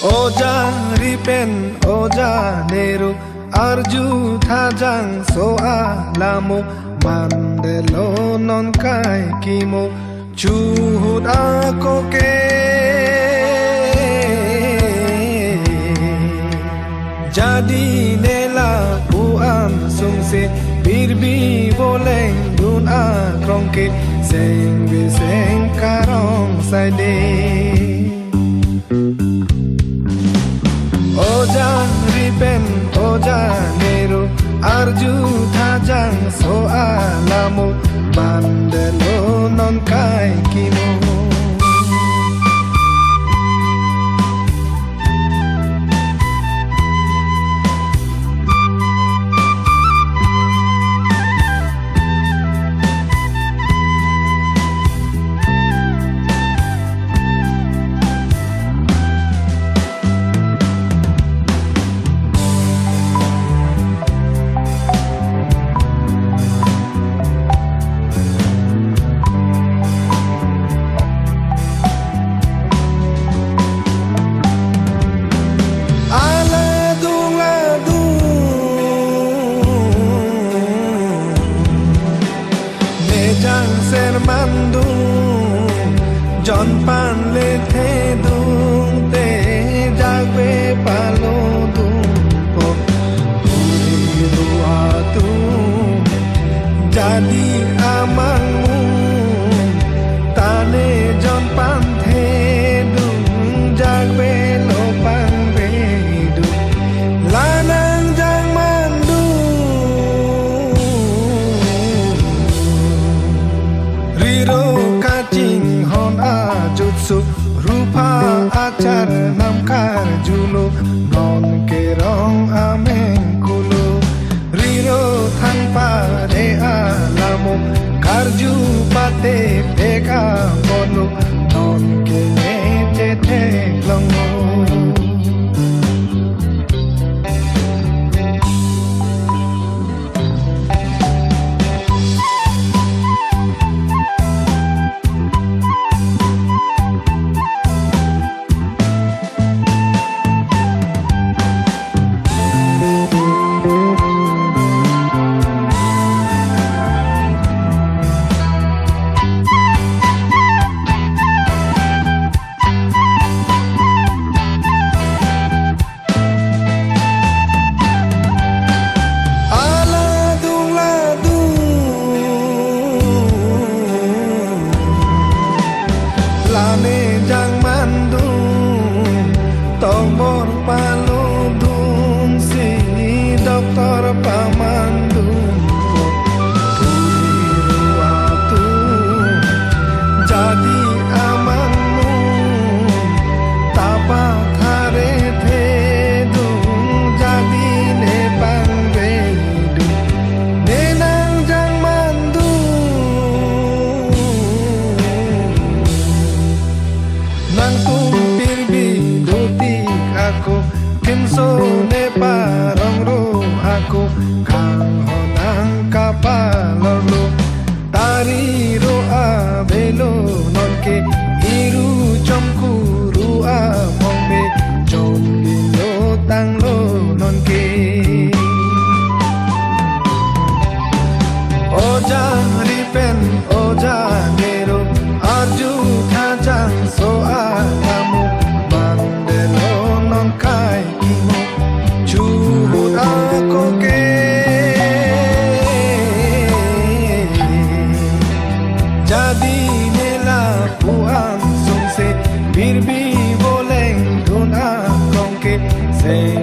Oja ripen oja neru arju thajang so alamo mandelo non kai kimo chuhud ako ke jadi nela puan sungse birbi boleng dun akrongke seng biseng karong saide Oja ripen oja neru arju thajang so alamo mandelo non kai kimo Sermandung John pan le the dung te jagbe palo dung po uri ruatu jadi amangmu tane John pan the dung jagbe lopang bedu lanang jang mandu Riro kacing hon ajutsu rupa acar namkar julu non kerong ameng kulu Riro tanpa de alamo karju pate peka bono non kene cete longo Lane jang mandung tombor paludung si doktor pamandung puri ruatu jadi amangmu tapa thare thedung jadi nepang bedu nenang jang mandung nang tumpir bidutik aku kinso ne parong ro aku kang honang kapalolo tari ro abelo nonke iru chomkuru amongbe chomgilo tanglo nonke Oja ripen oja nero arju thajang so alamo mandelo non kai kimo chuhud ako ke jadi nela puan sungse birbi boleng dun akrongke seng